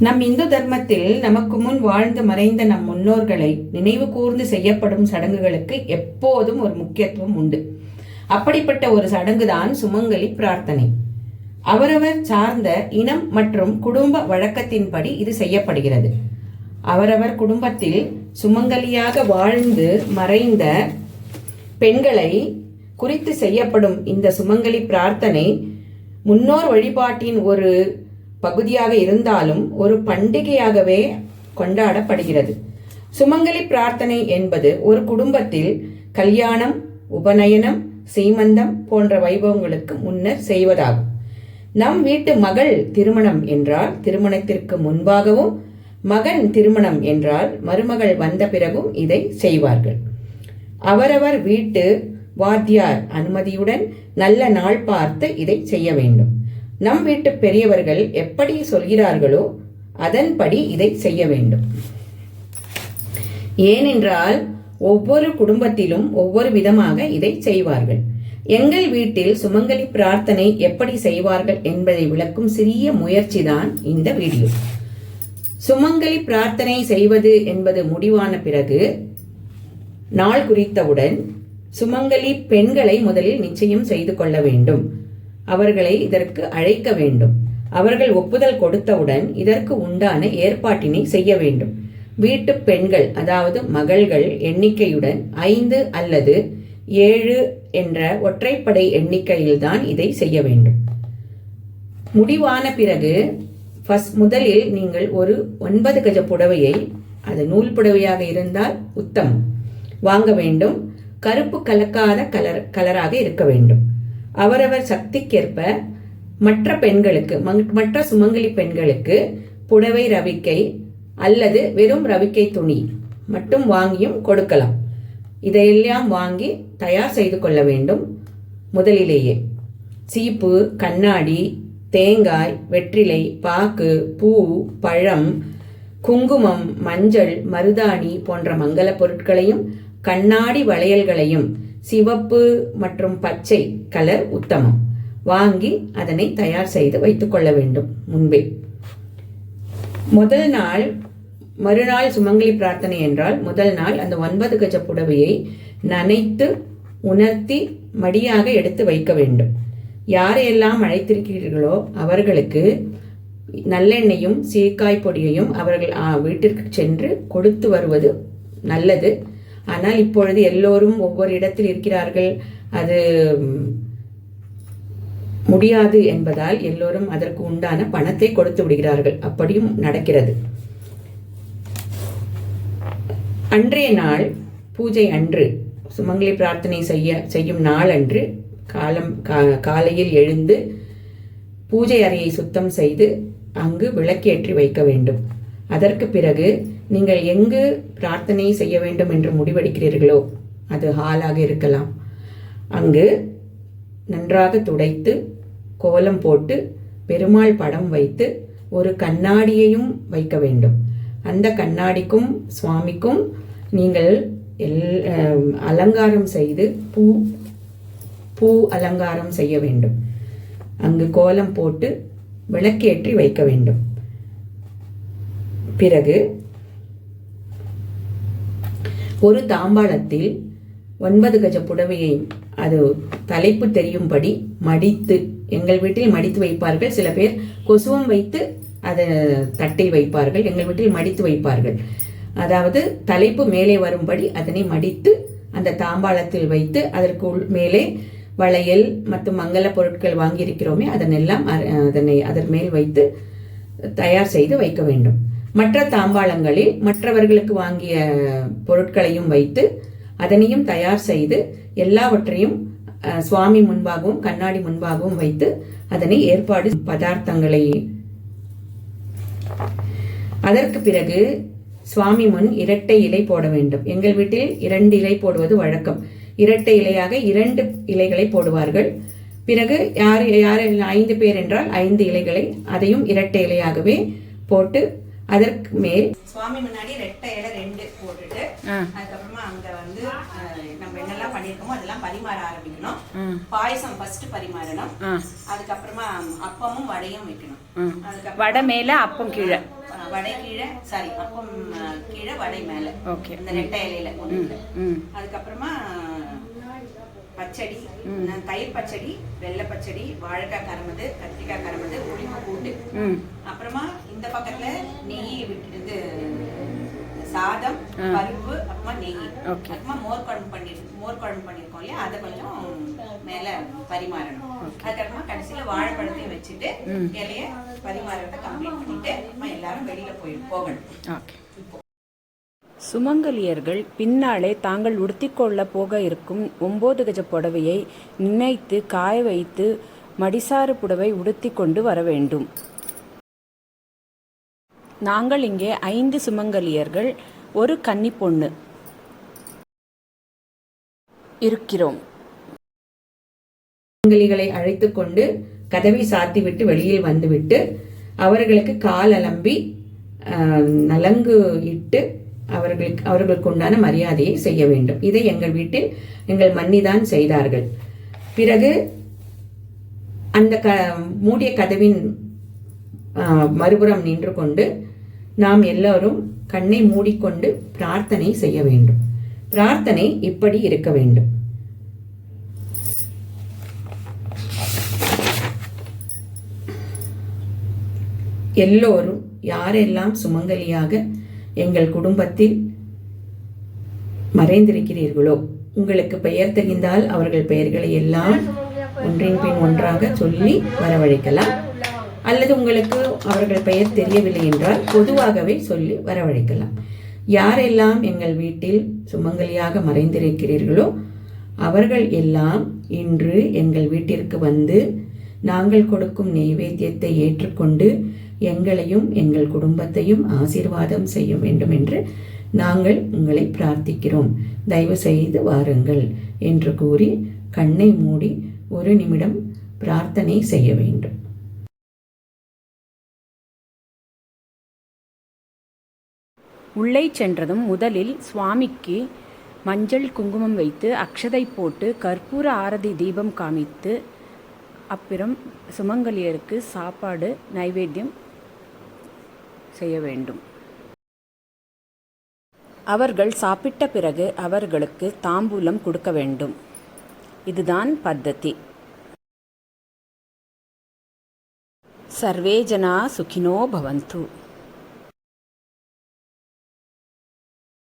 நம் இந்து தர்மத்தில் நமக்கு முன் வாழ்ந்து மறைந்த நம் முன்னோர்களை நினைவு கூர்ந்து செய்யப்படும் சடங்குகளுக்கு எப்போதும் ஒரு முக்கியத்துவம் உண்டு. அப்படிப்பட்ட ஒரு சடங்குதான் சுமங்கலி பிரார்த்தனை. அவரவர் சார்ந்த இனம் மற்றும் குடும்ப வழக்கத்தின்படி இது செய்யப்படுகிறது. அவரவர் குடும்பத்தில் சுமங்கலியாக வாழ்ந்து மறைந்த பெண்களை குறித்து செய்யப்படும் இந்த சுமங்கலி பிரார்த்தனை முன்னோர் வழிபாட்டின் ஒரு பகுதியாக இருந்தாலும் ஒரு பண்டிகையாகவே கொண்டாடப்படுகிறது. சுமங்கலி பிரார்த்தனை என்பது ஒரு குடும்பத்தில் கல்யாணம், உபநயனம், சீமந்தம் போன்ற வைபவங்களுக்கு முன்னர் செய்வதாகும். நம் வீட்டு மகள் திருமணம் என்றால் திருமணத்திற்கு முன்பாகவும், மகன் திருமணம் என்றால் மருமகள் வந்த பிறகும் இதை செய்வார்கள். அவரவர் வீட்டு வாத்தியார் அனுமதியுடன் நல்ல நாள் பார்த்து இதை செய்ய வேண்டும். நம் வீட்டு பெரியவர்கள் எப்படி சொல்கிறார்களோ அதன்படி இதை செய்ய வேண்டும். ஏனென்றால் ஒவ்வொரு குடும்பத்திலும் ஒவ்வொரு விதமாக இதை செய்வார்கள். எங்கள் வீட்டில் சுமங்கலி பிரார்த்தனை எப்படி செய்வார்கள் என்பதை விளக்கும் சிறிய முயற்சிதான் இந்த வீடியோ. சுமங்கலி பிரார்த்தனை செய்வது என்பது முடிவான பிறகு நாள் குறித்தவுடன் சுமங்கலி பெண்களை முதலில் நிச்சயம் செய்து கொள்ள வேண்டும். அவர்களை இதற்கு அழைக்க வேண்டும். அவர்கள் ஒப்புதல் கொடுத்தவுடன் இதற்கு உண்டான ஏற்பாட்டினை செய்ய வேண்டும். வீட்டு பெண்கள், அதாவது மகள்கள் எண்ணிக்கையுடன் 5 அல்லது 7 என்ற ஒற்றைப்படை எண்ணிக்கையில்தான் இதை செய்ய வேண்டும். முடிவான பிறகு முதலில் நீங்கள் ஒரு 9 கஜ புடவையை, அது நூல் புடவையாக இருந்தால் உத்தமம், வாங்க வேண்டும். கருப்பு கலக்காத கலராக இருக்க வேண்டும். அவரவர் சக்திக்கேற்ப மற்ற பெண்களுக்கு, மற்ற சுமங்கலி பெண்களுக்கு புடவை ரவிக்கை அல்லது வெறும் ரவிக்கை துணி மட்டும் வாங்கியும் கொடுக்கலாம். இதையெல்லாம் வாங்கி தயார் செய்து கொள்ள வேண்டும். முதலிலேயே சீப்பு, கண்ணாடி, தேங்காய், வெற்றிலை, பாக்கு, பூ, பழம், குங்குமம், மஞ்சள், மருதாணி போன்ற மங்கள பொருட்களையும் கண்ணாடி வளையல்களையும், சிவப்பு மற்றும் பச்சை கலர் உத்தமம், வாங்கி அதனை தயார் செய்து வைத்துக் கொள்ள வேண்டும் முன்பே. முதல் நாள், மறுநாள் சுமங்கலி பிரார்த்தனை என்றால் முதல் நாள் அந்த 9 கஜ புடவையை நனைத்து உணர்த்தி மடியாக எடுத்து வைக்க வேண்டும். யாரையெல்லாம் அழைத்திருக்கிறீர்களோ அவர்களுக்கு நல்லெண்ணெயும் சீக்காய் பொடியையும் அவர்கள் வீட்டிற்கு சென்று கொடுத்து வருவது நல்லது. ஆனால் இப்பொழுது எல்லோரும் ஒவ்வொரு இடத்தில் இருக்கிறார்கள், அது முடியாது என்பதால் எல்லோரும் அதற்கு உண்டான பணத்தை கொடுத்து விடுகிறார்கள். அப்படியும் நடக்கிறது. அன்றைய நாள், பூஜை அன்று, சுமங்கலி பிரார்த்தனை செய்யும் நாள் அன்று காலையில் எழுந்து பூஜை அறையை சுத்தம் செய்து அங்கு விளக்கேற்றி வைக்க வேண்டும். அதற்கு பிறகு நீங்கள் எங்கு பிரார்த்தனை செய்ய வேண்டும் என்று முடிவெடுக்கிறீர்களோ, அது ஹாலாக இருக்கலாம், அங்கு நன்றாக துடைத்து கோலம் போட்டு பெருமாள் படம் வைத்து ஒரு கண்ணாடியையும் வைக்க வேண்டும். அந்த கண்ணாடிக்கும் சுவாமிக்கும் நீங்கள் அலங்காரம் செய்து பூ அலங்காரம் செய்ய வேண்டும். அங்கு கோலம் போட்டு விளக்கேற்றி வைக்க வேண்டும். பிறகு ஒரு தாம்பாளத்தில் 9 கஜ புடவையை, அது தலைப்பு தெரியும்படி மடித்து, எங்கள் வீட்டில் மடித்து வைப்பார்கள். சில பேர் கொசுவம் வைத்து அதை தட்டில் வைப்பார்கள். எங்கள் வீட்டில் மடித்து வைப்பார்கள். அதாவது தலைப்பு மேலே வரும்படி அதனை மடித்து அந்த தாம்பாளத்தில் வைத்து அதற்கு மேலே வளையல் மற்றும் மங்கள பொருட்கள் வாங்கியிருக்கிறோமே அதன் மேல் வைத்து தயார் செய்து வைக்க வேண்டும். மற்ற தாம்பாளங்களில் மற்றவர்களுக்கு வாங்கிய பொருட்களையும் வைத்து அதனையும் தயார் செய்து எல்லாவற்றையும் சுவாமி முன்பாகவும் கண்ணாடி முன்பாகவும் வைத்து அதனை ஏற்பாடு பதார்த்தங்களை. அதற்கு பிறகு சுவாமி முன் இரட்டை இலை போட வேண்டும். எங்கள் வீட்டில் 2 இலை போடுவது வழக்கம். இரட்டை இலையாக 2 இலைகளை போடுவார்கள். பிறகு யார் 5 பேர் என்றால் 5 இலைகளை அதையும் இரட்டை இலையாகவே போட்டு அதற்கு மேல் சுவாமி முன்னாடி ரெட்டை இலை 2 போட்டுட்டு அதுக்கப்புறமா அங்க வந்து நம்ம என்னெல்லாம் பண்ணிருக்கோமோ அதெல்லாம் பரிமாற ஆரம்பிக்கணும். பாயசம் ஃபர்ஸ்ட் பரிமாறணும். அதுக்கப்புறமா அப்பமும் வடையும் வைக்கணும். வடை மேல அப்பம் கீழே, வடை கீழே சாரி அப்பம் கீழே வடை மேலே. ஓகே. இந்த ரெட்டை இலையில. அதுக்கப்புறமா பச்சடி, தயிர் பச்சடி, வெள்ளை பச்சடி, வாழைக்காய் கரமது, கத்திரிக்காய் கரமது, புளிப்பு கூட்டு. அப்புறமா இந்த பக்கத்துல நெய் விட்டு சாதம், பருப்பு, அப்புறமா நெய், அப்புறமா மோர் குழம்பு பண்ணிருக்கோம் இல்லையா, அதை கொஞ்சம் மேல பரிமாறணும். அதுக்கப்புறமா கடைசியில வாழைப்பழத்தையும் வச்சுட்டு இலைய பரிமாறத்தை கம்ப்ளீட் பண்ணிட்டு எல்லாரும் வெளியில போகணும். சுமங்கலியர்கள் பின்னாலே தாங்கள் உடுத்திக்கொள்ள போக இருக்கும் 9 கஜ புடவையை நினைத்து காய வைத்து மடிசாறு புடவை உடுத்தி கொண்டு வர வேண்டும். நாங்கள் இங்கே 5 சுமங்கலியர்கள், ஒரு கன்னி பொண்ணு இருக்கிறோம். சுமங்கலிகளை அழைத்து கொண்டு கதவை சாத்திவிட்டு வெளியில் வந்துவிட்டு அவர்களுக்கு கால் அலம்பி நலங்கு இட்டு அவர்களுக்கு உண்டான மரியாதையை செய்ய வேண்டும். இதை எங்கள் வீட்டில் எங்கள் மன்னிதான் செய்தார்கள். பிறகு அந்த மூடிய கதவின் மறுபுறம் நின்று கொண்டு நாம் எல்லோரும் கண்ணை மூடிக்கொண்டு பிரார்த்தனை செய்ய வேண்டும். பிரார்த்தனை இப்படி இருக்க வேண்டும். எல்லோரும் யாரெல்லாம் சுமங்கலியாக எங்கள் குடும்பத்தில் மறைந்திருக்கிறீர்களோ, உங்களுக்கு பெயர் தெரிந்தால் அவர்கள் பெயர்களை எல்லாம் ஒன்றின் பின் ஒன்றாக சொல்லி வரவழைக்கலாம். அல்லது உங்களுக்கு அவர்கள் பெயர் தெரியவில்லை என்றால் பொதுவாகவே சொல்லி வரவழைக்கலாம். யாரெல்லாம் எங்கள் வீட்டில் சுமங்கலியாக மறைந்திருக்கிறீர்களோ அவர்கள் எல்லாம் இன்று எங்கள் வீட்டிற்கு வந்து நாங்கள் கொடுக்கும் நெய்வேத்தியத்தை ஏற்றுக்கொண்டு எங்களையும் எங்கள் குடும்பத்தையும் ஆசீர்வாதம் செய்ய வேண்டும் என்று நாங்கள் உங்களை பிரார்த்திக்கிறோம். தயவு செய்து வாருங்கள் என்று கூறி கண்ணை மூடி 1 நிமிடம் பிரார்த்தனை செய்ய வேண்டும். உள்ளே சென்றதும் முதலில் சுவாமிக்கு மஞ்சள் குங்குமம் வைத்து அக்ஷதை போட்டு கற்பூர ஆரதி தீபம் காமித்து அப்புறம் சுமங்கலியருக்கு சாப்பாடு நைவேத்தியம் செய்ய வேண்டும். அவர்கள் சாப்பிட்ட பிறகு அவர்களுக்கு தாம்பூலம் கொடுக்க வேண்டும். இதுதான் பத்ததி. சர்வே ஜனா சுகினோ பவந்து.